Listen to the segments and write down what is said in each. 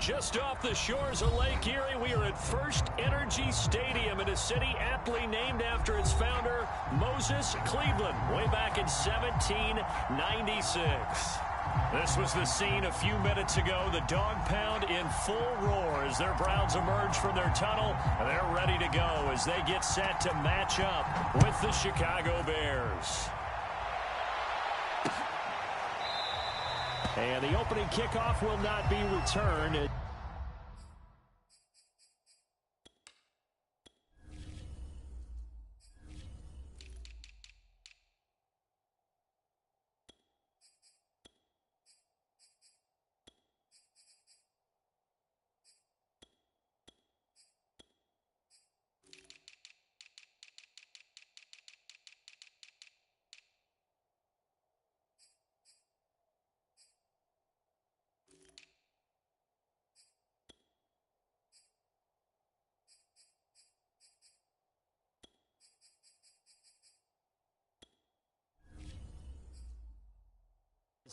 Just off the shores of Lake Erie, we are at First Energy Stadium in a city aptly named after its founder, Moses Cleveland, way back in 1796. This was the scene a few minutes ago. The dog pound in full roar as their Browns emerge from their tunnel. And they're ready to go as they get set to match up with the Chicago Bears. And the opening kickoff will not be returned.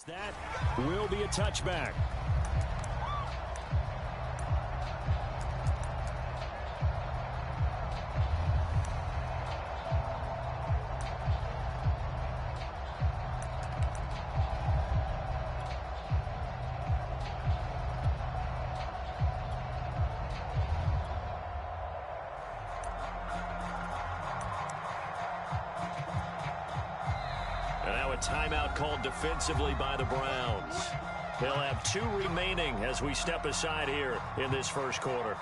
That will be a touchback. Timeout called defensively by the Browns. They'll have 2 remaining as we step aside here in this first quarter.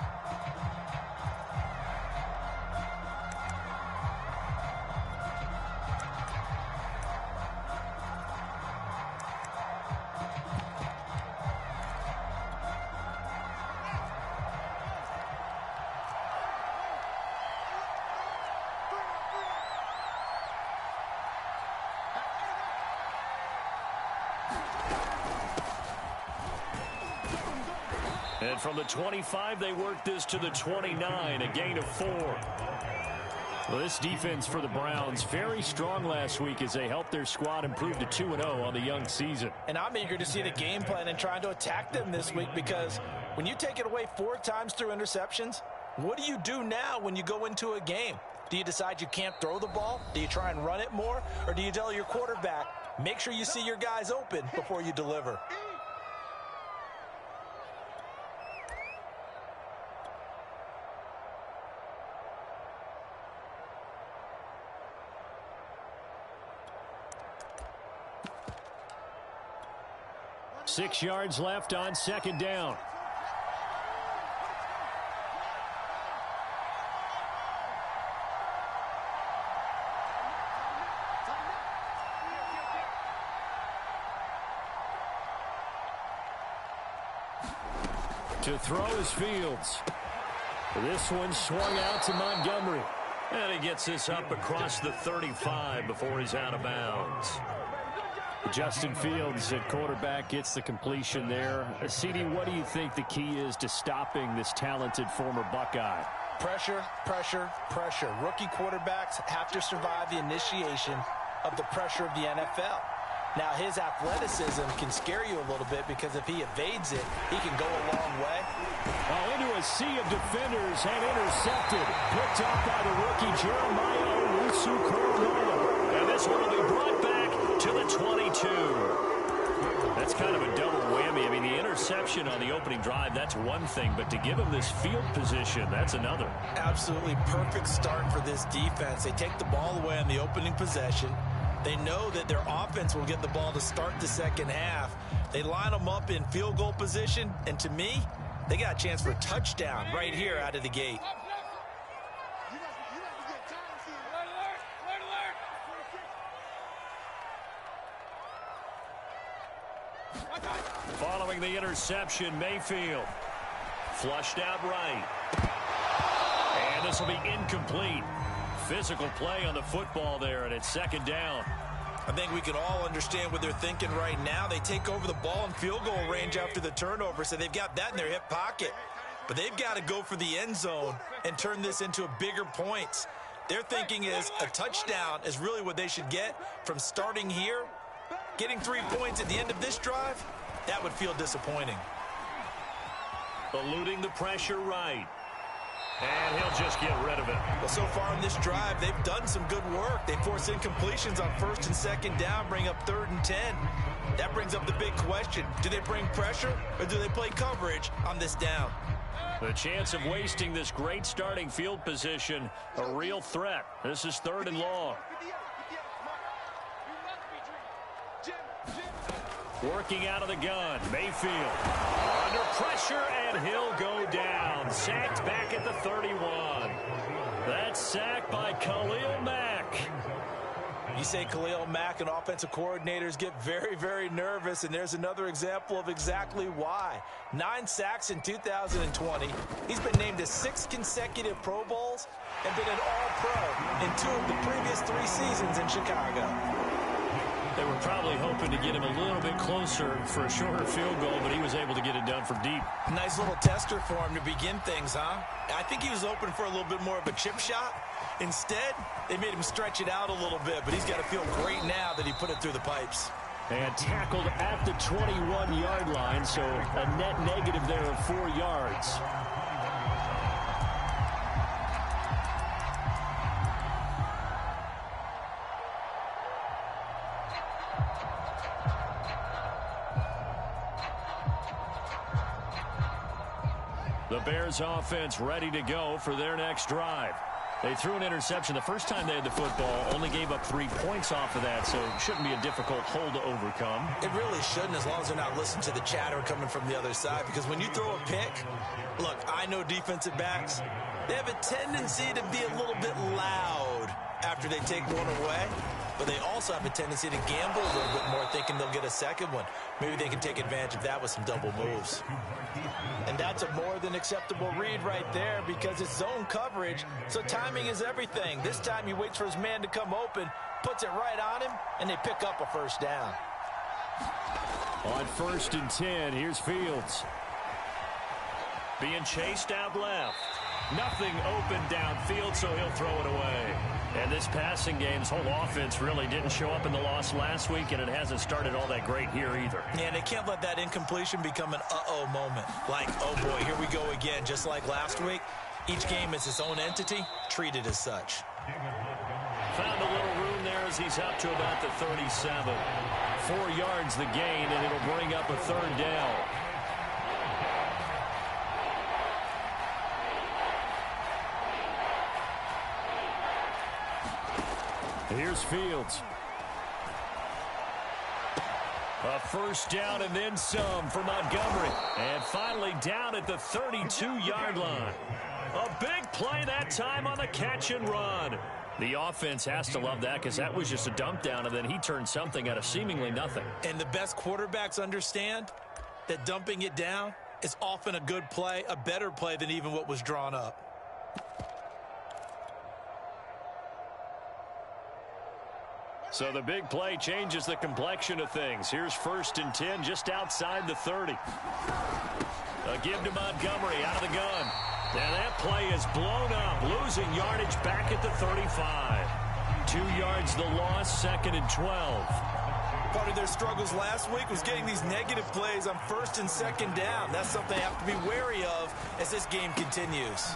And from the 25, they work this to the 29, a gain of 4. Well, this defense for the Browns, very strong last week as they helped their squad improve to 2-0 on the young season. And I'm eager to see the game plan and trying to attack them this week, because when you take it away 4 times through interceptions, what do you do now when you go into a game? Do you decide you can't throw the ball? Do you try and run it more? Or do you tell your quarterback, make sure you see your guys open before you deliver? Six yards left on second down. To throw is Fields. This one swung out to Montgomery. And he gets this up across the 35 before he's out of bounds. Justin Fields at quarterback gets the completion there. CD, what do you think the key is to stopping this talented former Buckeye? Pressure, pressure, pressure. Rookie quarterbacks have to survive the initiation of the pressure of the NFL. Now, his athleticism can scare you a little bit, because if he evades it, he can go a long way. Well, into a sea of defenders and intercepted. Picked up by the rookie Jeremiah Owusu-Koramoah. And this one will be brought back to the 22. That's kind of a double whammy. I mean, the interception on the opening drive, that's one thing, but to give him this field position, that's another. Absolutely perfect start for this defense. They take the ball away on the opening possession. They know that their offense will get the ball to start the second half. They line them up in field goal position, and to me, they got a chance for a touchdown right here out of the gate. Following the interception, Mayfield flushed out right. And this will be incomplete. Physical play on the football there, and it's second down. I think we can all understand what they're thinking right now. They take over the ball in field goal range after the turnover, so they've got that in their hip pocket. But they've got to go for the end zone and turn this into a bigger points. Their thinking is a touchdown is really what they should get from starting here. Getting 3 points at the end of this drive, that would feel disappointing. Eluding the pressure right. And he'll just get rid of it. Well, so far in this drive, they've done some good work. They force incompletions on 1st and 2nd down, bring up 3rd and 10. That brings up the big question. Do they bring pressure or do they play coverage on this down? The chance of wasting this great starting field position, a real threat. This is 3rd and long. Working out of the gun, Mayfield. Under pressure, and he'll go down. Sacked back at the 31. That's sacked by Khalil Mack. You say Khalil Mack and offensive coordinators get very, very nervous, and there's another example of exactly why. 9 sacks in 2020. He's been named to 6 consecutive Pro Bowls and been an All-Pro in 2 of the previous 3 seasons in Chicago. They were probably hoping to get him a little bit closer for a shorter field goal, but he was able to get it done from deep. Nice little tester for him to begin things, huh? I think he was open for a little bit more of a chip shot. Instead, they made him stretch it out a little bit, but he's got to feel great now that he put it through the pipes. And tackled at the 21-yard line, so a net negative there of 4 yards. The Bears offense ready to go for their next drive. They threw an interception the first time they had the football, only gave up 3 points off of that, so it shouldn't be a difficult hole to overcome. It really shouldn't, as long as they're not listening to the chatter coming from the other side, because when you throw a pick, look, I know defensive backs, they have a tendency to be a little bit loud after they take one away, but they also have a tendency to gamble a little bit more, thinking they'll get a second one. Maybe they can take advantage of that with some double moves. And that's a more than acceptable read right there, because it's zone coverage, so timing is everything. This time he waits for his man to come open, puts it right on him, and they pick up a first down. On 1st and 10, here's Fields. Being chased out left. Nothing open downfield, so he'll throw it away. And this passing game's whole offense really didn't show up in the loss last week, and it hasn't started all that great here either. And they can't let that incompletion become an uh-oh moment. Like, oh boy, here we go again. Just like last week, each game is its own entity, treated as such. Found a little room there as he's up to about the 37. 4 yards the gain, and it'll bring up a 3rd down. Here's Fields. A first down and then some for Montgomery. And finally down at the 32-yard line. A big play that time on the catch and run. The offense has to love that, because that was just a dump down, and then he turned something out of seemingly nothing. And the best quarterbacks understand that dumping it down is often a good play, a better play than even what was drawn up. So the big play changes the complexion of things. Here's 1st and 10 just outside the 30. A give to Montgomery out of the gun. And that play is blown up, losing yardage back at the 35. 2 yards the loss, 2nd and 12. Part of their struggles last week was getting these negative plays on 1st and 2nd down. That's something they have to be wary of as this game continues.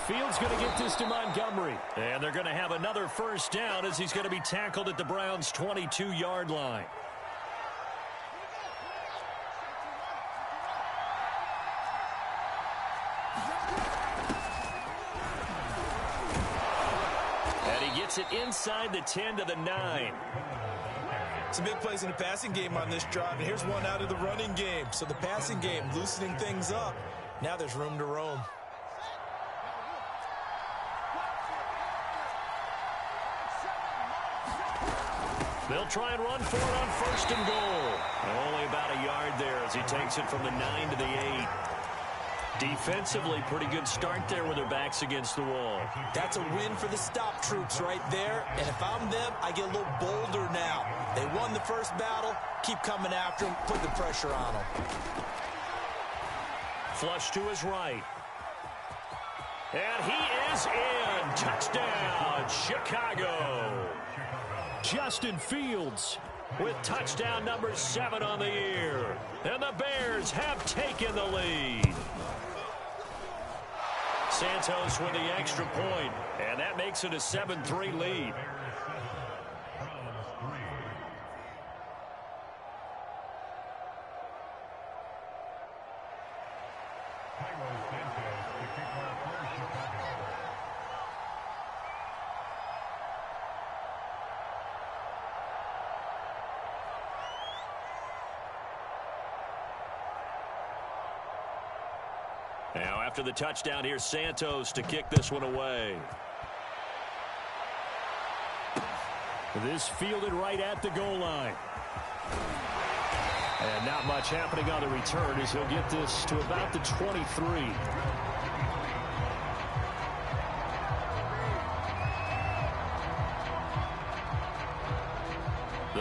Fields going to get this to Montgomery. And they're going to have another first down as he's going to be tackled at the Browns' 22-yard line. And he gets it inside the 10 to the 9. Some big plays in the passing game on this drive, and here's one out of the running game. So the passing game loosening things up. Now there's room to roam. They'll try and run for it on 1st and goal. Only about a yard there as he takes it from the 9 to the 8. Defensively, pretty good start there with their backs against the wall. That's a win for the stop troops right there. And if I'm them, I get a little bolder now. They won the first battle. Keep coming after them. Put the pressure on them. Flush to his right. And he is in. Touchdown, Chicago. Justin Fields with touchdown number 7 on the year. And the Bears have taken the lead. Santos with the extra point, and that makes it a 7-3 lead. Now, after the touchdown, here's Santos to kick this one away. This fielded right at the goal line. And not much happening on the return as he'll get this to about the 23.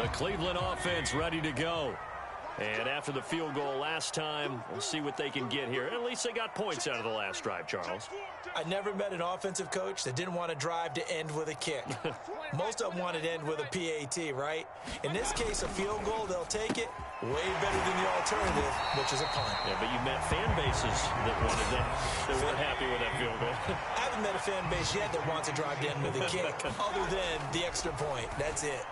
The Cleveland offense ready to go. And after the field goal last time, we'll see what they can get here. At least they got points out of the last drive, Charles. I never met an offensive coach that didn't want to drive to end with a kick. Most of them wanted to end with a PAT, right? In this case, a field goal, they'll take it. Way better than the alternative, which is a punt. Yeah, but you met fan bases that wanted that. They weren't happy with that field goal. I haven't met a fan base yet that wants to drive to end with a kick, other than the extra point. That's it.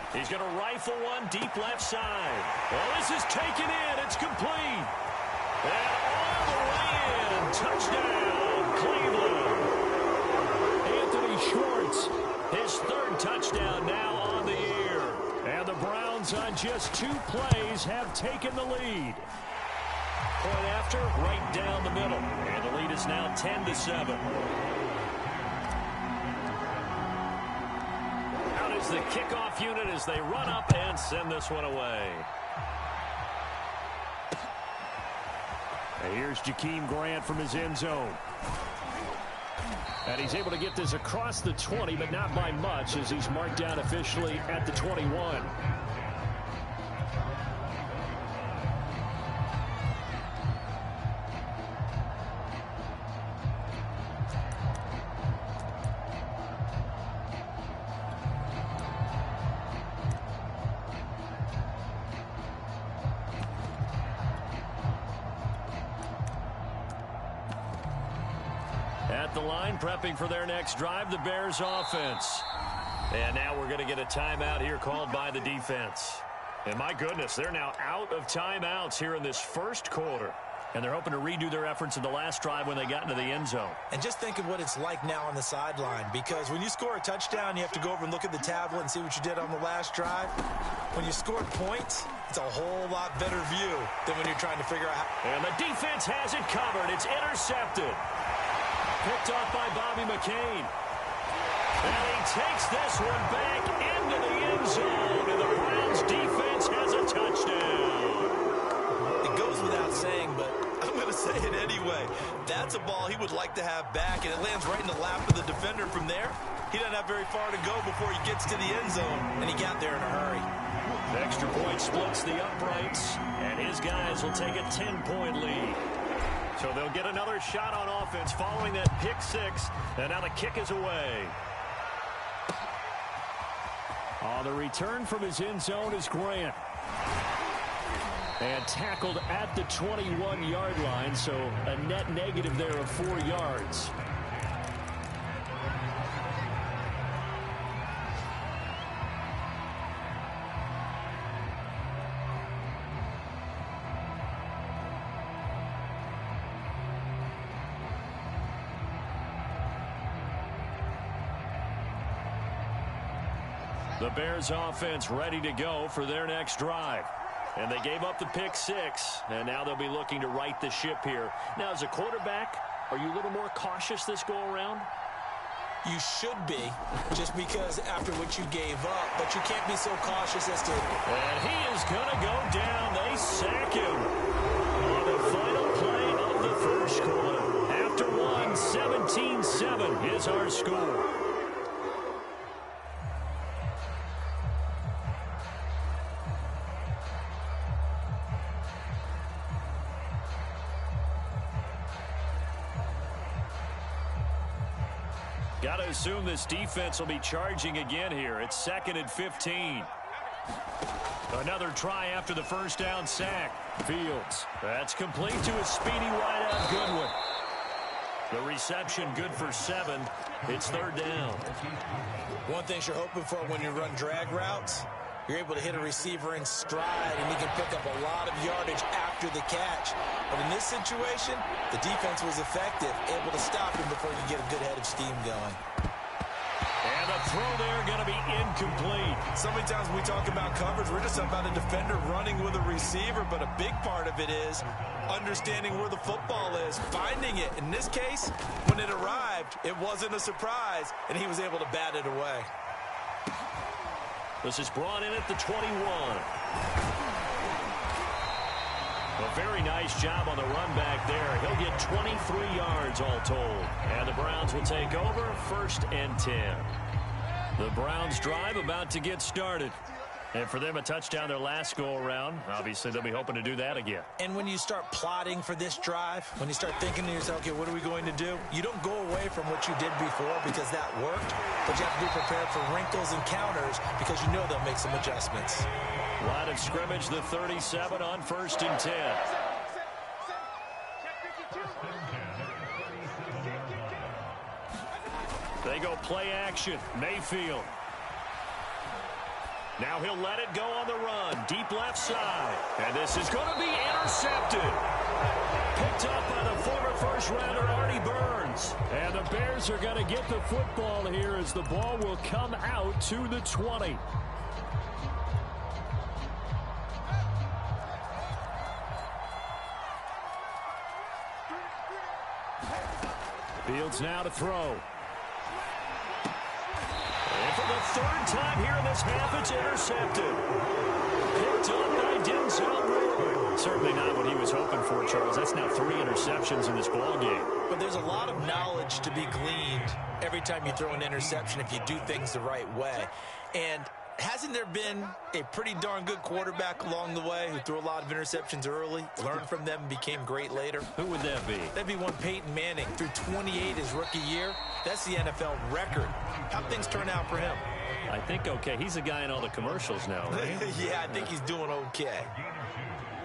He's going to rifle one deep left side. Well, this is taken in. It's complete. And all the way in. Touchdown, Cleveland. Anthony Schwartz, his third touchdown now on the year. And the Browns on just 2 plays have taken the lead. Point after, right down the middle. And the lead is now 10-7. The kickoff unit as they run up and send this one away. And here's Jakeem Grant from his end zone. And he's able to get this across the 20, but not by much as he's marked down officially at the 21. At the line, prepping for their next drive, the Bears offense. And now we're going to get a timeout here called by the defense. And my goodness, they're now out of timeouts here in this first quarter. And they're hoping to redo their efforts in the last drive when they got into the end zone. And just think of what it's like now on the sideline, because when you score a touchdown, you have to go over and look at the tablet and see what you did on the last drive. When you scored points, it's a whole lot better view than when you're trying to figure out how. And the defense has it covered. It's intercepted. Picked off by Bobby McCain. And he takes this one back into the end zone. And the Browns defense has a touchdown. It goes without saying, but I'm going to say it anyway. That's a ball he would like to have back, and it lands right in the lap of the defender from there. He doesn't have very far to go before he gets to the end zone, and he got there in a hurry. The extra point splits the uprights, and his guys will take a 10-point lead. So they'll get another shot on offense following that pick six, and now the kick is away. On the return from his end zone is Grant. And tackled at the 21-yard line, so a net negative there of 4 yards. The Bears offense ready to go for their next drive. And they gave up the pick six, and now they'll be looking to right the ship here. Now, as a quarterback, are you a little more cautious this go-around? You should be, just because after what you gave up, but you can't be so cautious as to... And he is going to go down. They sack him on the final play of the first quarter. After one, 17-7 is our score. Got to assume this defense will be charging again here. It's 2nd and 15. Another try after the first down sack. Fields. That's complete to a speedy wideout Goodwin. The reception, good for 7. It's third down. One thing you're hoping for when you run drag routes, you're able to hit a receiver in stride, and he can pick up a lot of yardage after the catch. But in this situation, the defense was effective, able to stop him before you get a good head of steam going. And the throw there going to be incomplete. So many times when we talk about coverage, we're just talking about a defender running with a receiver, but a big part of it is understanding where the football is, finding it. In this case, when it arrived, it wasn't a surprise, and he was able to bat it away. This is brought in at the 21. A very nice job on the run back there. He'll get 23 yards all told. And the Browns will take over, 1st and 10. The Browns drive about to get started. And for them, a touchdown their last go-around. Obviously, they'll be hoping to do that again. And when you start plotting for this drive, when you start thinking to yourself, okay, what are we going to do? You don't go away from what you did before because that worked, but you have to be prepared for wrinkles and counters because you know they'll make some adjustments. Line of scrimmage, the 37 on 1st and 10. They go play action. Mayfield. Now he'll let it go on the run. Deep left side. And this is going to be intercepted. Picked up by the former first-rounder Artie Burns. And the Bears are going to get the football here as the ball will come out to the 20. Fields now to throw. And for the 3rd time here in this half, it's intercepted. Picked up by Denzel Ward. Certainly not what he was hoping for, Charles. That's now 3 interceptions in this ball game. But there's a lot of knowledge to be gleaned every time you throw an interception if you do things the right way. And hasn't there been a pretty darn good quarterback along the way who threw a lot of interceptions early, learned from them, and became great later? Who would that be? That'd be one Peyton Manning. Threw 28 his rookie year. That's the NFL record. How'd things turn out for him? I think okay. He's a guy in all the commercials now, right? Yeah, I think he's doing okay.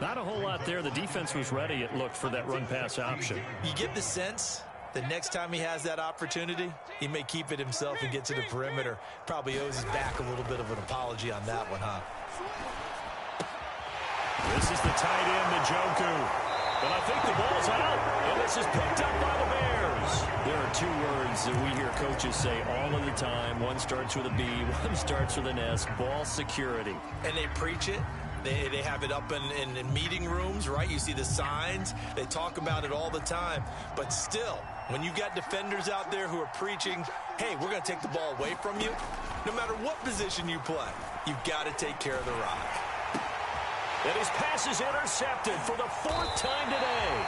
Not a whole lot there. The defense was ready, it looked, for that run-pass option. You get the sense the next time he has that opportunity, he may keep it himself and get to the perimeter. Probably owes his back a little bit of an apology on that one, huh? This is the tight end, Njoku. But I think the ball's out, and this is picked up by the Bears. There are 2 words that we hear coaches say all of the time. One starts with a B, one starts with an S, ball security. And they preach it. They have it up in meeting rooms, right? You see the signs. They talk about it all the time. But still, when you've got defenders out there who are preaching, hey, we're going to take the ball away from you, no matter what position you play, you've got to take care of the rock. And his pass is intercepted for the 4th time today.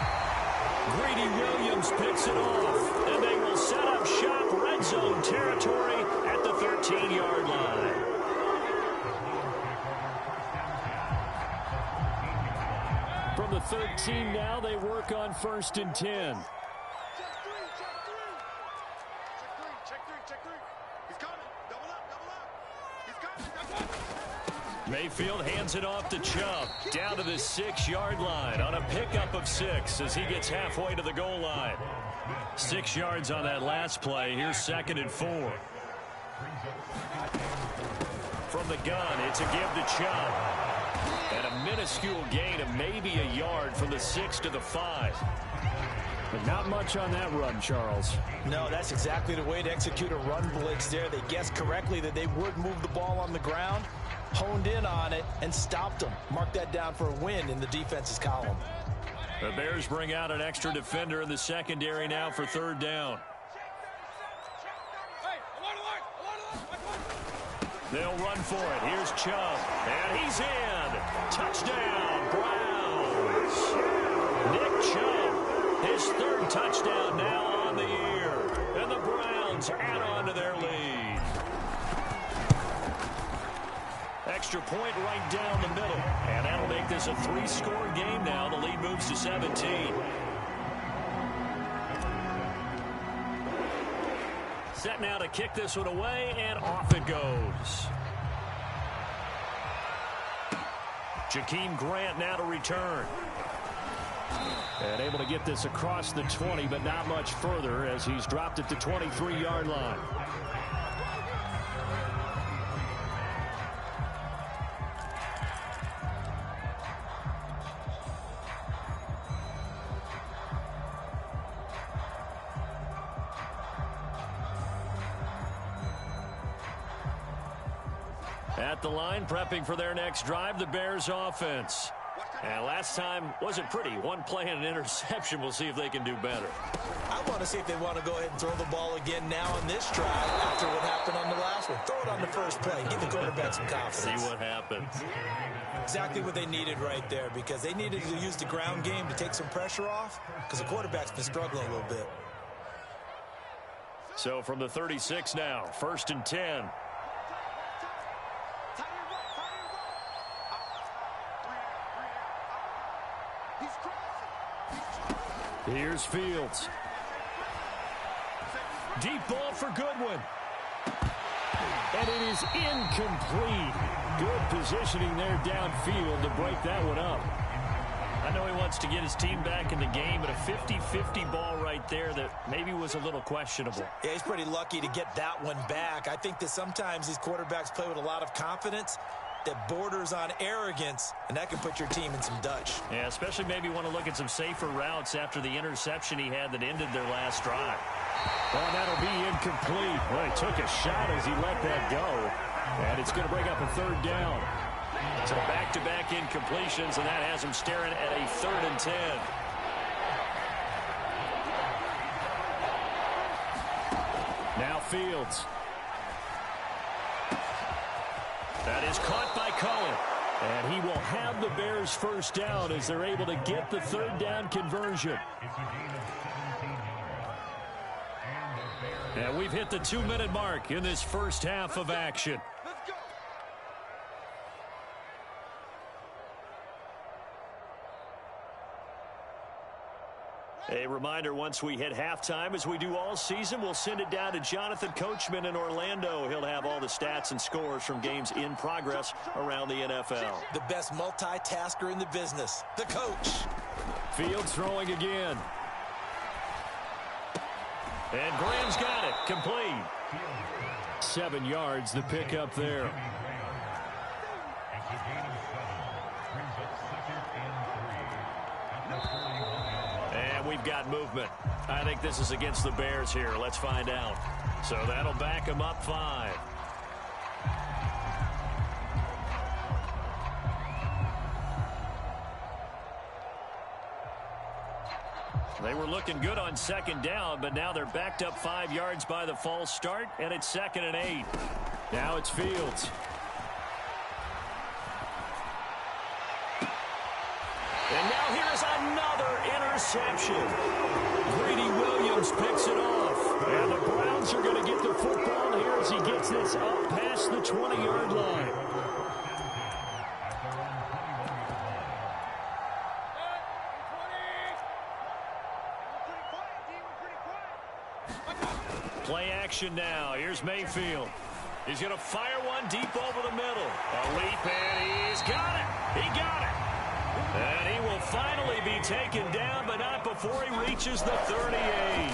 Greedy Williams picks it off, and they will set up shop red zone territory at the 13-yard line. From the 13 now, they work on 1st and 10. Mayfield hands it off to Chubb, down to the 6-yard line on a pickup of 6 as he gets halfway to the goal line. 6 yards on that last play. Here's 2nd and 4. From the gun, it's a give to Chubb. And a minuscule gain of maybe a yard from the 6 to the 5. But not much on that run, Charles. No, that's exactly the way to execute a run blitz there. They guessed correctly that they would move the ball on the ground, honed in on it, and stopped them. Mark that down for a win in the defense's column. The Bears bring out an extra defender in the secondary now for 3rd down. They'll run for it. Here's Chubb, and he's in. Touchdown, Browns. Nick Chubb, his 3rd touchdown now on the year. And the Browns add on to their lead. Extra point right down the middle. And that'll make this a 3-score game now. The lead moves to 17. Set now to kick this one away, and off it goes. Jakeem Grant now to return. And able to get this across the 20, but not much further as he's dropped it to 23-yard line. At the line, prepping for their next drive, the Bears offense. And last time wasn't pretty. One play and an interception. We'll see if they can do better. I want to see if they want to go ahead and throw the ball again now on this drive after what happened on the last one. Throw it on the first play. Give the quarterback some confidence. See what happens. Exactly what they needed right there, because they needed to use the ground game to take some pressure off because the quarterback's been struggling a little bit. So from the 36 now, 1st and 10. Here's Fields. Deep ball for Goodwin. And it is incomplete. Good positioning there downfield to break that one up. I know he wants to get his team back in the game, but a 50-50 ball right there that maybe was a little questionable. Yeah, he's pretty lucky to get that one back. I think that sometimes these quarterbacks play with a lot of confidence that borders on arrogance, and that can put your team in some Dutch. Yeah, especially maybe want to look at some safer routes after the interception he had that ended their last drive. Well, that'll be incomplete. Well, he took a shot as he let that go, and it's going to bring up a 3rd down. So back-to-back incompletions, and that has him staring at a 3rd and 10. Now Fields. That is caught by Cohen. And he will have the Bears first down as they're able to get the 3rd down conversion. And we've hit the 2-minute mark in this first half of action. A reminder, once we hit halftime, as we do all season, we'll send it down to Jonathan Coachman in Orlando. He'll have all the stats and scores from games in progress around the NFL. The best multitasker in the business, the coach. Fields throwing again. And Graham's got it. Complete. 7 yards, the pickup there. And we've got movement. I think this is against the Bears here. Let's find out. So that'll back them up 5. They were looking good on 2nd down, but now they're backed up 5 yards by the false start, and it's 2nd and 8. Now it's Fields. And now here's another interception. Greedy Williams picks it off. And the Browns are going to get the football here as he gets this up past the 20-yard line. Play action now. Here's Mayfield. He's going to fire one deep over the middle. A leap, and he's got it. He got it. And he will finally be taken down, but not before he reaches the 38.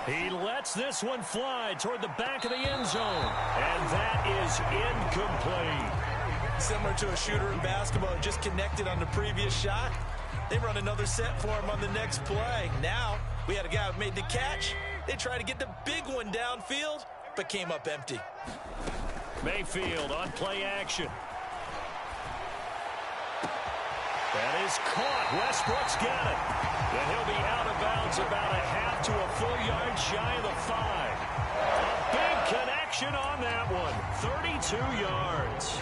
He lets this one fly toward the back of the end zone. And that is incomplete. Similar to a shooter in basketball, just connected on the previous shot. They run another set for him on the next play. Now, we had a guy who made the catch. They tried to get the big one downfield, but came up empty. Mayfield on play action. That is caught. Westbrook's got it. And he'll be out of bounds about a half to a full yard shy of the 5. A big connection on that one. 32 yards.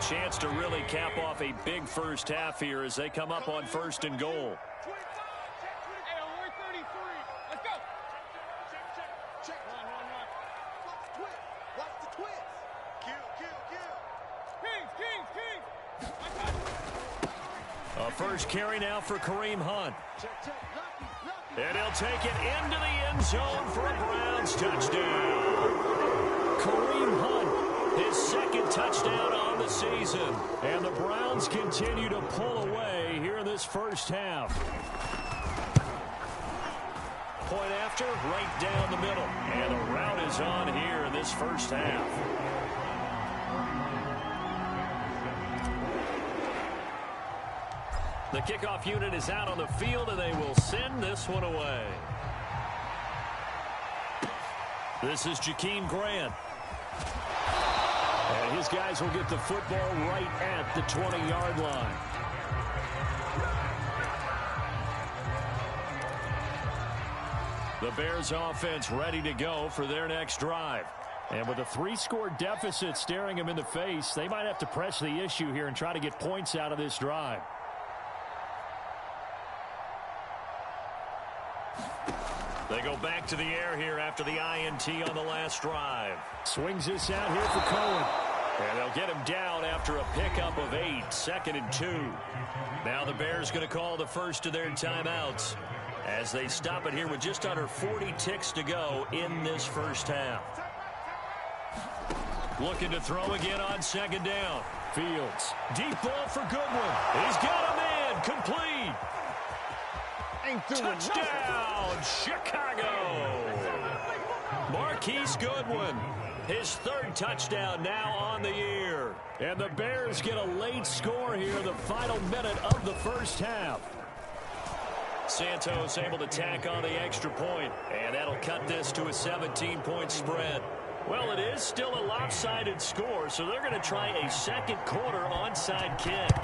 Chance to really cap off a big first half here as they come up on 1st and goal. A A first carry now for Kareem Hunt. And he'll take it into the end zone for a Browns touchdown. Kareem Hunt, his second touchdown on the season. And the Browns continue to pull away here in this first half. Point after, right down the middle. And the route is on here in this first half. The kickoff unit is out on the field, and they will send this one away. This is Jakeem Grant. And his guys will get the football right at the 20-yard line. The Bears offense ready to go for their next drive. And with a 3-score deficit staring them in the face, they might have to press the issue here and try to get points out of this drive. They go back to the air here after the INT on the last drive. Swings this out here for Cohen. And they'll get him down after a pickup of 8, 2nd and 2. Now the Bears going to call the first of their timeouts as they stop it here with just under 40 ticks to go in this first half. Looking to throw again on 2nd down. Fields. Deep ball for Goodwin. He's got him in. Complete. Touchdown, Chicago. Marquise Goodwin, his 3rd touchdown now on the year. And the Bears get a late score here in the final minute of the first half. Santos able to tack on the extra point, and that'll cut this to a 17-point spread. Well, it is still a lopsided score, so they're going to try a second quarter onside kick.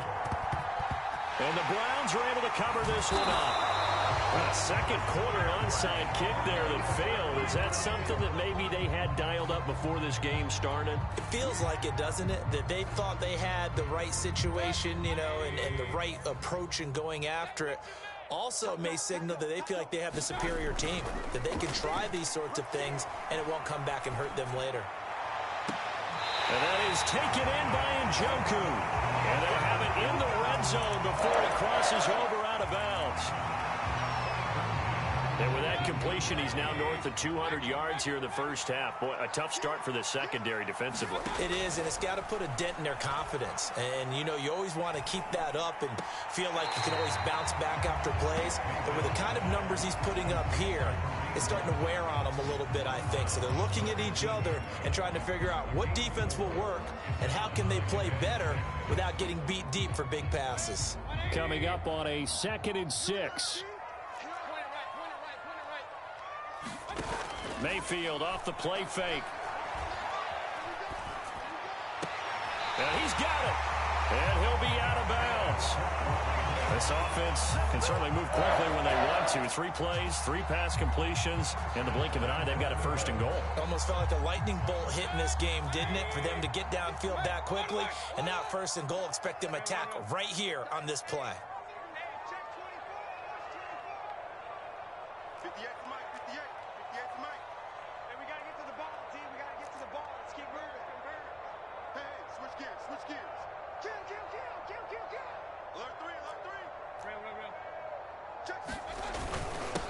And the Browns are able to cover this one up. A second quarter onside kick there that failed. Is that something that maybe they had dialed up before this game started? It feels like it, doesn't it? That they thought they had the right situation, you know, and the right approach in going after it. Also may signal that they feel like they have the superior team, that they can try these sorts of things and it won't come back and hurt them later. And that is taken in by Njoku. And they'll have it in the red zone before it crosses over out of bounds. And with that completion, he's now north of 200 yards here in the first half. Boy, a tough start for the secondary defensively. It is, and it's got to put a dent in their confidence. And, you know, you always want to keep that up and feel like you can always bounce back after plays. But with the kind of numbers he's putting up here, it's starting to wear on them a little bit, I think. So they're looking at each other and trying to figure out what defense will work and how can they play better without getting beat deep for big passes. Coming up on a 2nd and 6. Mayfield off the play fake. And he's got it. And he'll be out of bounds. This offense can certainly move quickly when they want to. 3 plays, 3 pass completions. In the blink of an eye, they've got a 1st and goal. Almost felt like a lightning bolt hit in this game, didn't it? For them to get downfield that quickly. And now 1st and goal, expect them to attack right here on this play.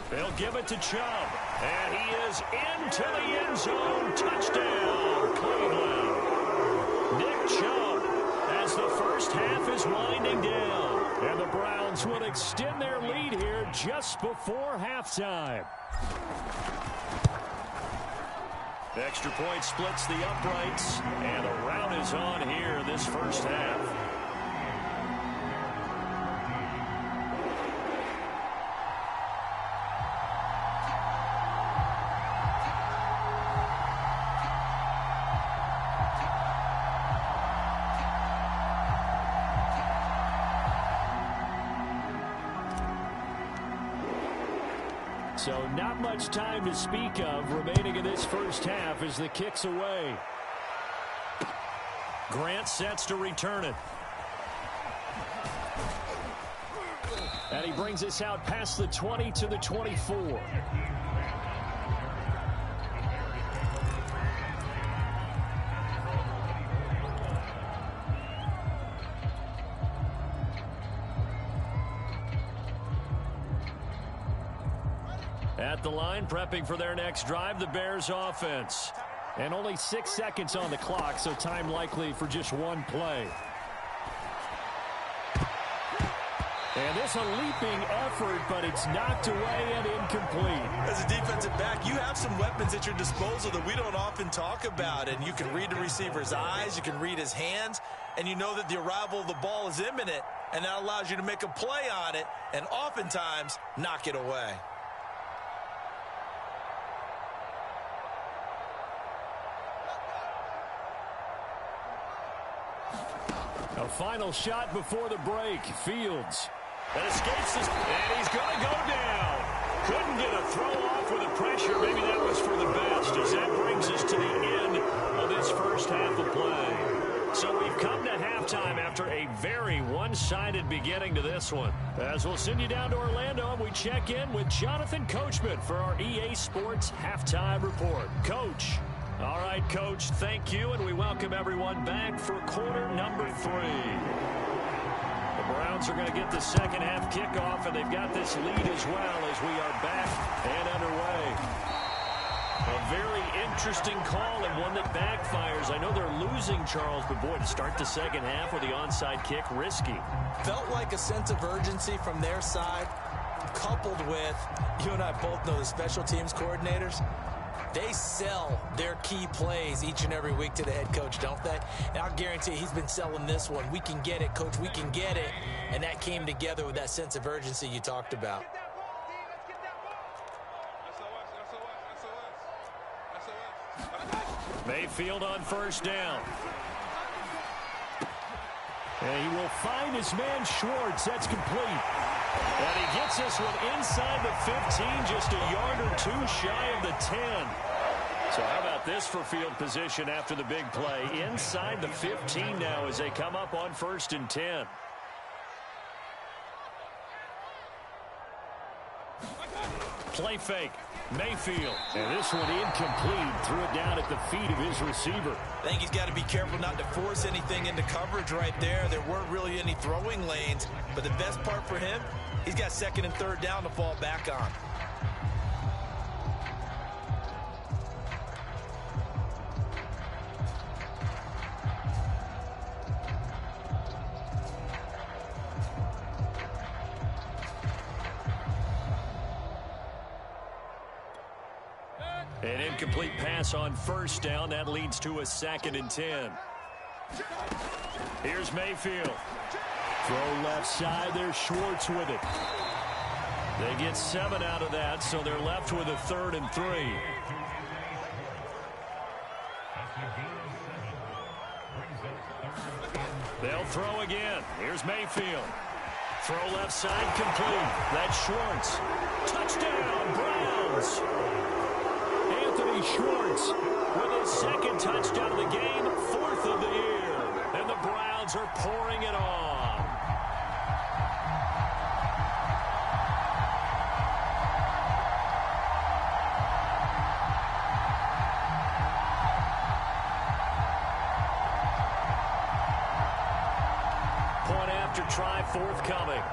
They'll give it to Chubb, and he is into the end zone. Touchdown, Cleveland. Nick Chubb, as the first half is winding down. And the Browns will extend their lead here just before halftime. The extra point splits the uprights, and the rout is on here this first half. So not much time to speak of remaining in this first half as the kick's away. Grant sets to return it. And he brings us out past the 20 to the 24. At the line, prepping for their next drive, the Bears offense. And only 6 seconds on the clock, so time likely for just one play. And this a leaping effort, but it's knocked away and incomplete. As a defensive back, you have some weapons at your disposal that we don't often talk about. And you can read the receiver's eyes, you can read his hands, and you know that the arrival of the ball is imminent, and that allows you to make a play on it and oftentimes knock it away. A final shot before the break. Fields. And escapes this, and he's going to go down. Couldn't get a throw off with the pressure. Maybe that was for the best, as that brings us to the end of this first half of play. So we've come to halftime after a very one-sided beginning to this one. As we'll send you down to Orlando, and we check in with Jonathan Coachman for our EA Sports Halftime Report. Coach. All right, Coach, thank you, and we welcome everyone back for quarter number 3. The Browns are going to get the second half kickoff, and they've got this lead as well as we are back and underway. A very interesting call and one that backfires. I know they're losing, Charles, but boy, to start the second half with the onside kick, risky. Felt like a sense of urgency from their side, coupled with, you and I both know the special teams coordinators. They sell their key plays each and every week to the head coach, don't they? And I'll guarantee he's been selling this one. We can get it, Coach. We can get it. And that came together with that sense of urgency you talked about. Mayfield on first down. And he will find his man Schwartz. That's complete. And he gets this one inside the 15, just a yard or two shy of the 10. So how about this for field position after the big play? Inside the 15 now as they come up on 1st and 10. Play fake. Mayfield. And this one incomplete. Threw it down at the feet of his receiver. I think he's got to be careful not to force anything into coverage right there. There weren't really any throwing lanes. But the best part for him, he's got 2nd and 3rd down to fall back on. An incomplete pass on first down. That leads to a 2nd and 10. Here's Mayfield. Throw left side. There's Schwartz with it. They get 7 out of that, so they're left with a 3rd and 3. They'll throw again. Here's Mayfield. Throw left side complete. That's Schwartz. Touchdown, Browns. Anthony Schwartz with his 2nd touchdown of the game, 4th of the year. And the Browns are pouring it on. Point after try forthcoming.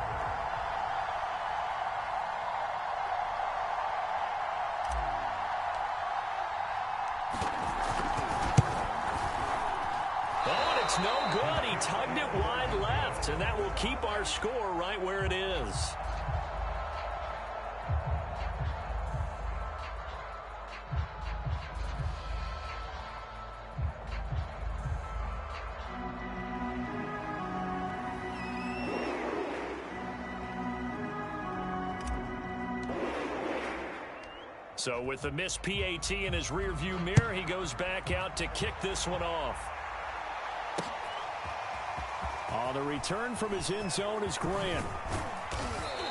It's no good. He tugged it wide left, and that will keep our score right where it is. So with the missed PAT in his rearview mirror, he goes back out to kick this one off. The return from his end zone is Grant.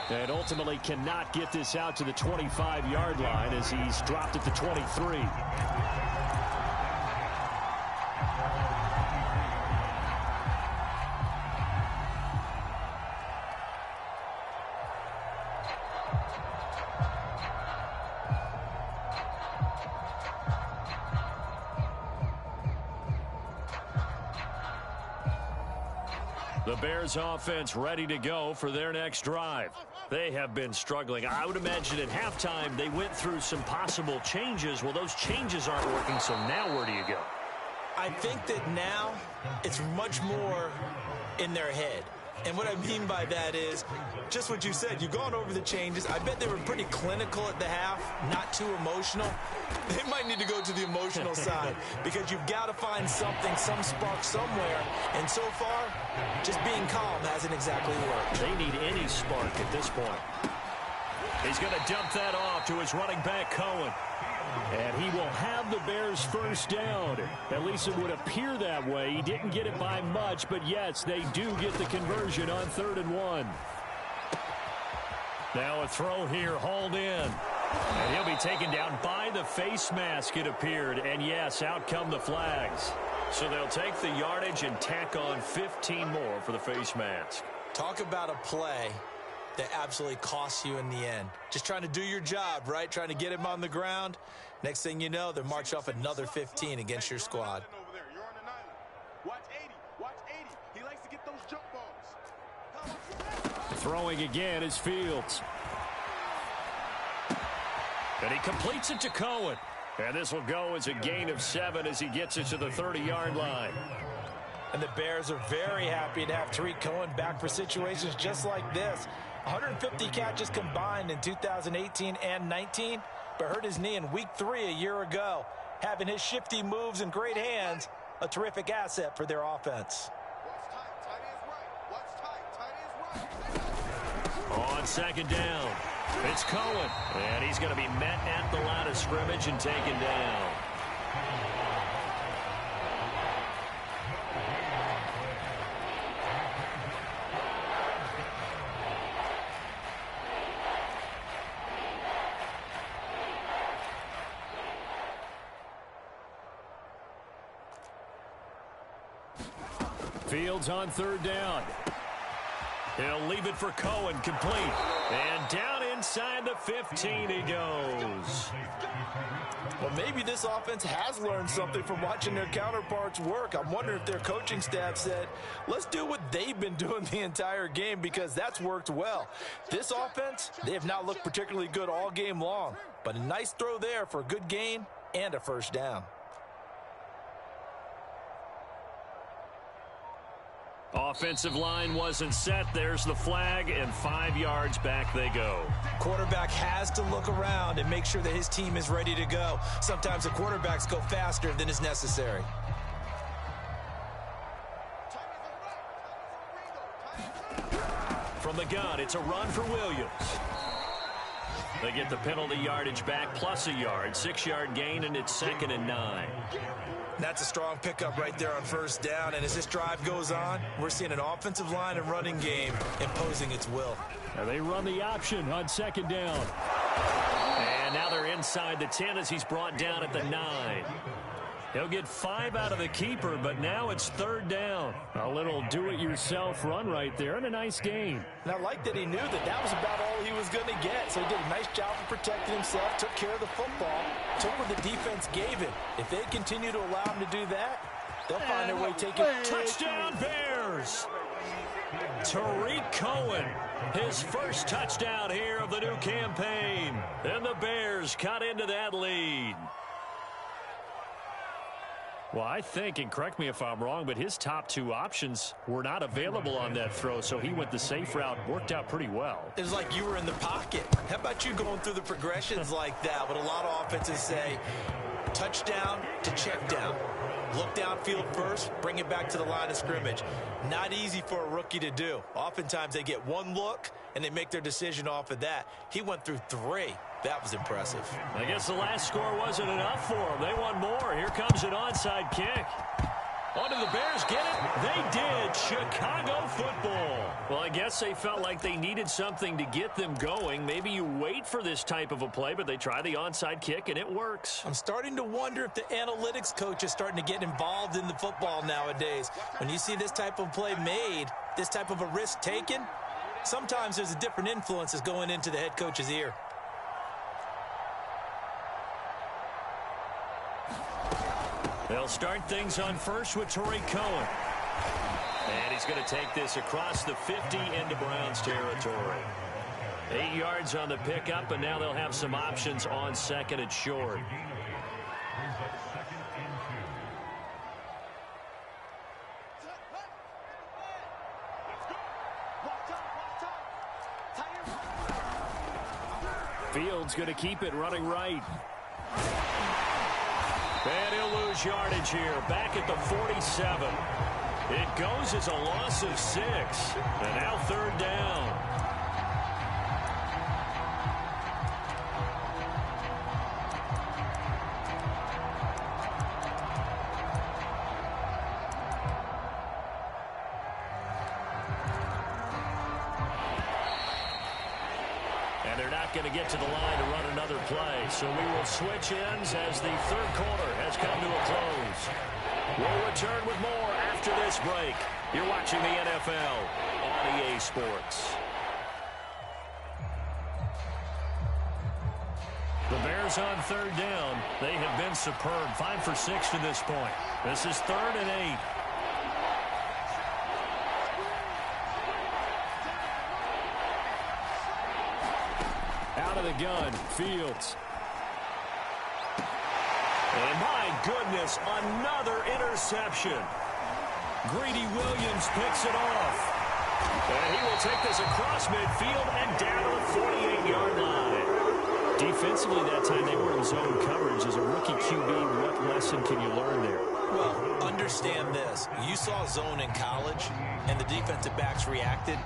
And ultimately cannot get this out to the 25-yard line as he's dropped at the 23. The Bears offense ready to go for their next drive. They have been struggling. I would imagine at halftime they went through some possible changes. Well, those changes aren't working, so now where do you go? I think that now it's much more in their head. And what I mean by that is just what you said. You've gone over the changes. I bet they were pretty clinical at the half, not too emotional. They might need to go to the emotional side because you've got to find something, some spark somewhere. And so far, just being calm hasn't exactly worked. They need any spark at this point. He's going to dump that off to his running back, Cohen. And he will have the Bears first down. At least it would appear that way. He didn't get it by much, but yes, they do get the conversion on 3rd and 1. Now a throw here, hauled in. And he'll be taken down by the face mask, it appeared. And yes, out come the flags. So they'll take the yardage and tack on 15 more for the face mask. Talk about a play that absolutely costs you in the end. Just trying to do your job, right? Trying to get him on the ground. Next thing you know, they're marching off another 15 against your squad. Throwing again is Fields. And he completes it to Cohen. And this will go as a gain of 7 as he gets it to the 30-yard line. And the Bears are very happy to have Tariq Cohen back for situations just like this. 150 catches combined in 2018 and 19, but hurt his knee in week 3 a year ago. Having his shifty moves and great hands, a terrific asset for their offense. On 2nd down, it's Cohen, and he's going to be met at the line of scrimmage and taken down. Fields on 3rd down. He'll leave it for Cohen, complete. And down inside the 15 he goes. Well, maybe this offense has learned something from watching their counterparts work. I'm wondering if their coaching staff said, let's do what they've been doing the entire game because that's worked well. This offense, they have not looked particularly good all game long, but a nice throw there for a good gain and a first down. Offensive line wasn't set. There's the flag, and 5 yards back they go. Quarterback has to look around and make sure that his team is ready to go. Sometimes the quarterbacks go faster than is necessary. From the gun, it's a run for Williams. They get the penalty yardage back plus a yard. 6-yard gain, and it's 2nd and 9. That's a strong pickup right there on first down. And as this drive goes on, we're seeing an offensive line and running game imposing its will. And they run the option on 2nd down. And now they're inside the 10 as he's brought down at the 9. He'll get 5 out of the keeper, but now it's 3rd down. A little do-it-yourself run right there and a nice gain. And I like that he knew that that was about all he was going to get. So he did a nice job of protecting himself, took care of the football, took what the defense gave him. If they continue to allow him to do that, they'll find their way taking. Touchdown Bears! Tariq Cohen, his first touchdown here of the new campaign. And the Bears cut into that lead. Well, I think, and correct me if I'm wrong, but his top 2 options were not available on that throw, so he went the safe route, worked out pretty well. It was like you were in the pocket. How about you going through the progressions like that? What a lot of offenses say, touchdown to check down. Look downfield first, bring it back to the line of scrimmage. Not easy for a rookie to do. Oftentimes they get 1 look, and they make their decision off of that. He went through 3. That was impressive. I guess the last score wasn't enough for them. They want more. Here comes an onside kick. Oh, did the Bears get it? They did. Chicago football. Well, I guess they felt like they needed something to get them going. Maybe you wait for this type of a play, but they try the onside kick, and it works. I'm starting to wonder if the analytics coach is starting to get involved in the football nowadays. When you see this type of play made, this type of a risk taken, sometimes there's a different influences going into the head coach's ear. They'll start things on first with Tariq Cohen. And he's going to take this across the 50 into Browns territory. 8 yards on the pickup, and now they'll have some options on second and short. Fields going to keep it running right. And he'll lose yardage here. Back at the 47. It goes as a loss of 6. And now third down. And they're not going to get to the line to run another play. So we will switch ends as the third quarter has come to a close. We'll return with more after this break. You're watching the NFL on EA Sports. The Bears on third down. They have been superb. 5 for 6 to this point. This is 3rd and 8. Out of the gun, Fields. And my goodness, another interception. Greedy Williams picks it off. And he will take this across midfield and down to the 48-yard line. Defensively that time they were in zone coverage. As a rookie QB, what lesson can you learn there? Well, understand this. You saw zone in college, and the defensive backs reacted,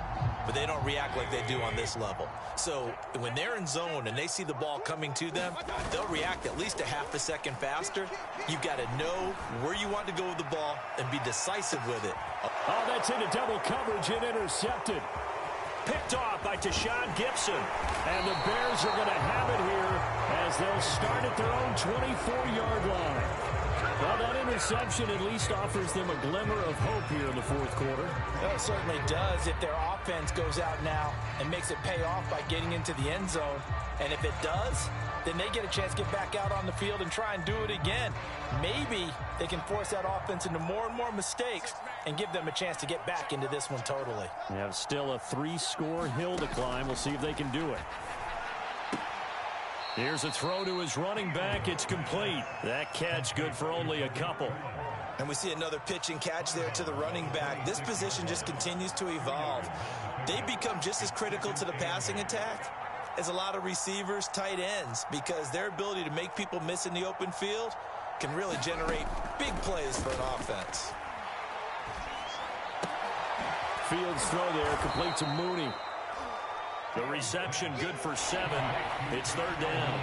but they don't react like they do on this level. So when they're in zone and they see the ball coming to them, they'll react at least a half a second faster. You've got to know where you want to go with the ball and be decisive with it. Oh, that's into double coverage and intercepted. Picked off by Tashawn Gibson. And the Bears are going to have it here as they'll start at their own 24-yard line. Well, that interception at least offers them a glimmer of hope here in the fourth quarter. Well, it certainly does if their offense goes out now and makes it pay off by getting into the end zone. And if it does, then they get a chance to get back out on the field and try and do it again. Maybe they can force that offense into more and more mistakes and give them a chance to get back into this one totally. They have still a 3-score hill to climb. We'll see if they can do it. Here's a throw to his running back. It's complete. That catch good for only a couple. And we see another pitch and catch there to the running back. This position just continues to evolve. They become just as critical to the passing attack as a lot of receivers, tight ends, because their ability to make people miss in the open field can really generate big plays for an offense. Fields throw there, complete to Mooney. The reception good for 7. It's third down.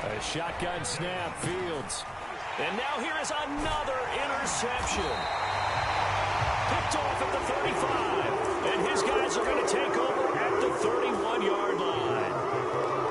A shotgun snap, Fields. And now here is another interception. Picked off at the 35. And his guys are going to take over at the 31-yard line.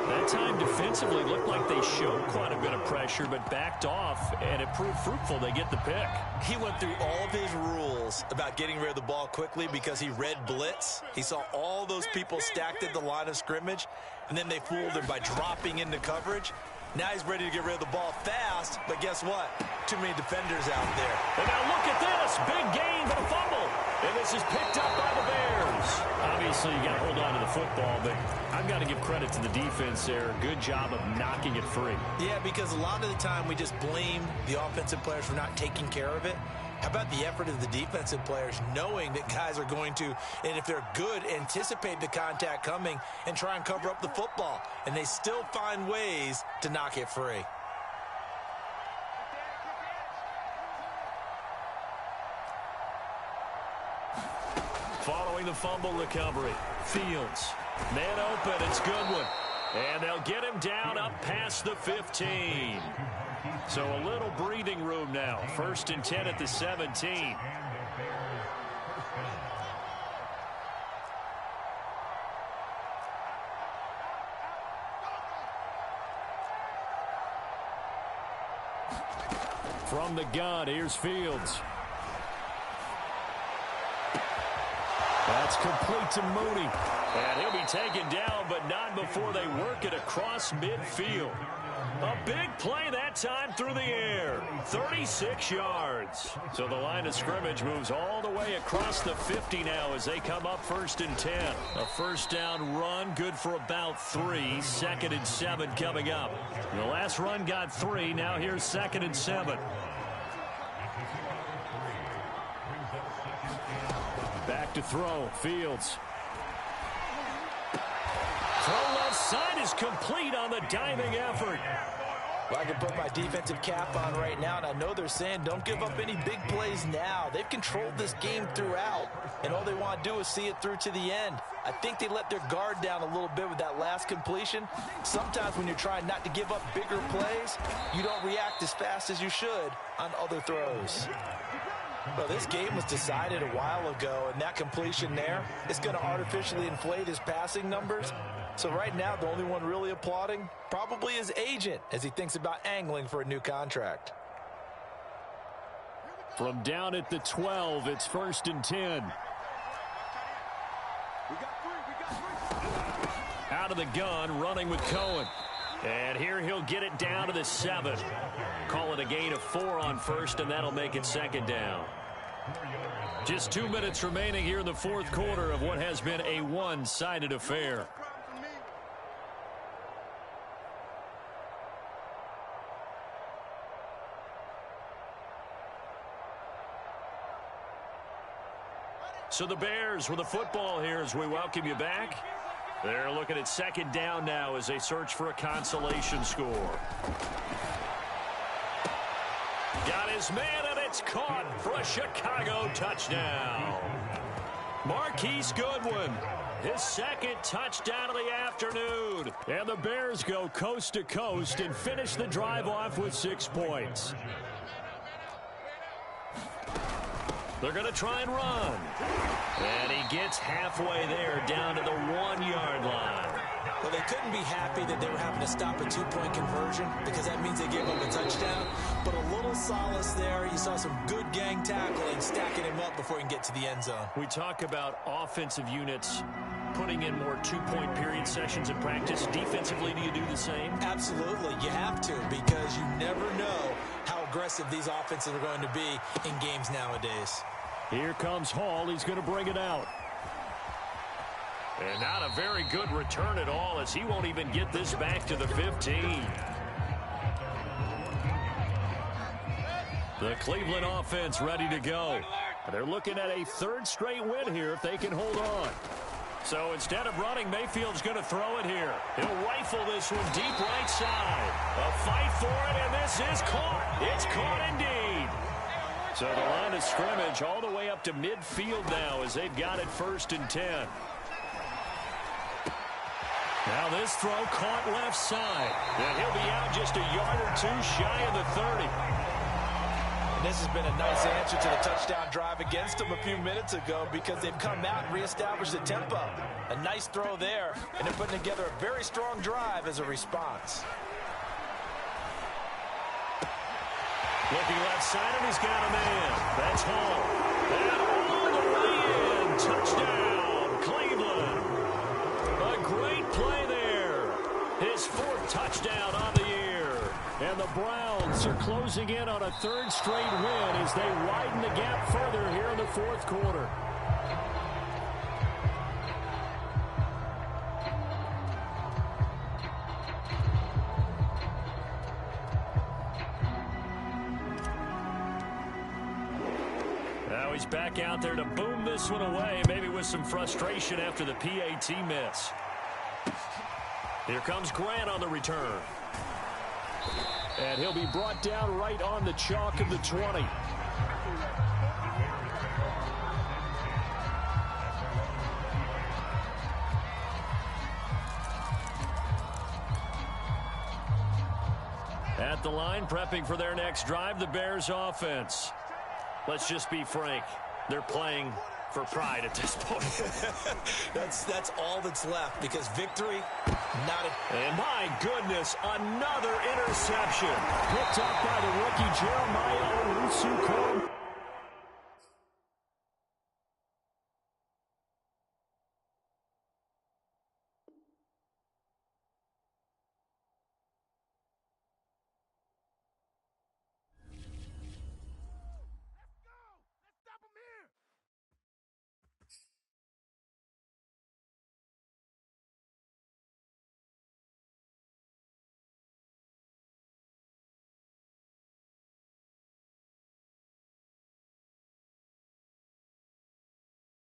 That time defensively looked like they showed quite a bit of pressure, but backed off, and it proved fruitful. They get the pick. He went through all of his rules about getting rid of the ball quickly because he read blitz. He saw all those people stacked at the line of scrimmage, and then they fooled him by dropping into coverage. Now he's ready to get rid of the ball fast, but guess what? Too many defenders out there. And now look at this. Big gain, but a fumble. And this is picked up by the Bears. Obviously, you got to hold on to the football, but I've got to give credit to the defense there. Good job of knocking it free. Yeah, because a lot of the time we just blame the offensive players for not taking care of it. How about the effort of the defensive players knowing that guys are going to, and if they're good, anticipate the contact coming and try and cover up the football. And they still find ways to knock it free. Following the fumble recovery, Fields. Man open, it's Goodwin. And they'll get him down up past the 15. So a little breathing room now. 1st and 10 at the 17. From the gun, here's Fields. That's complete to Mooney. And he'll be taken down, but not before they work it across midfield. A big play that time through the air. 36 yards. So the line of scrimmage moves all the way across the 50 now as they come up 1st and 10. A first down run, good for about 3. 2nd and 7 coming up. The last run got 3. Now here's 2nd and 7. Back to throw. Fields. Throw left side is complete on the diving effort. Well, I can put my defensive cap on right now, and I know they're saying don't give up any big plays now. They've controlled this game throughout, and all they want to do is see it through to the end. I think they let their guard down a little bit with that last completion. Sometimes when you're trying not to give up bigger plays, you don't react as fast as you should on other throws. Well, this game was decided a while ago, and that completion there is going to artificially inflate his passing numbers. So right now, the only one really applauding probably his agent as he thinks about angling for a new contract. From down at the 12, it's 1st and 10. Out of the gun, running with Cohen. And here he'll get it down to the 7. Call it a gain of 4 on 1st, and that'll make it 2nd down. Just 2 minutes remaining here in the 4th quarter of what has been a one-sided affair. So the Bears with the football here as we welcome you back. They're looking at 2nd down now as they search for a consolation score. Got his man, and it's caught for a Chicago touchdown. Marquise Goodwin, his 2nd touchdown of the afternoon. And the Bears go coast to coast and finish the drive off with 6 points. They're going to try and run. And he gets halfway there down to the 1-yard line. Well, they couldn't be happy that they were having to stop a 2-point conversion because that means they gave up a touchdown. But a little solace there. You saw some good gang tackling, stacking him up before he can get to the end zone. We talk about offensive units putting in more 2-point period sessions in practice. Defensively, do you do the same? Absolutely. You have to because you never know how aggressive these offenses are going to be in games nowadays. Here comes Hall. He's going to bring it out. And not a very good return at all as he won't even get this back to the 15. The Cleveland offense ready to go. They're looking at a 3rd straight win here if they can hold on. So instead of running, Mayfield's going to throw it here. He'll rifle this one deep right side. A fight for it, and this is caught. It's caught indeed. So the line of scrimmage all the way up to midfield now as they've got it 1st and 10. Now this throw caught left side. And he'll be out just a yard or 2 shy of the 30. And this has been a nice answer to the touchdown drive against them a few minutes ago because they've come out and reestablished the tempo. A nice throw there, and they're putting together a very strong drive as a response. Looking left side, and he's got a man. That's Hall. And all the way in. Touchdown, Cleveland. A great play there. His 4th touchdown on the year. And the Browns are closing in on a 3rd straight win as they widen the gap further here in the 4th quarter. Now he's back out there to boom this one away, maybe with some frustration after the PAT miss. Here comes Grant on the return. And he'll be brought down right on the chalk of the 20. At the line, prepping for their next drive, the Bears offense. Let's just be frank. They're playing for pride at this point. That's all that's left because victory, not a... And my goodness, another interception. Picked up by the rookie Jeremiah Owusu-Koramoah.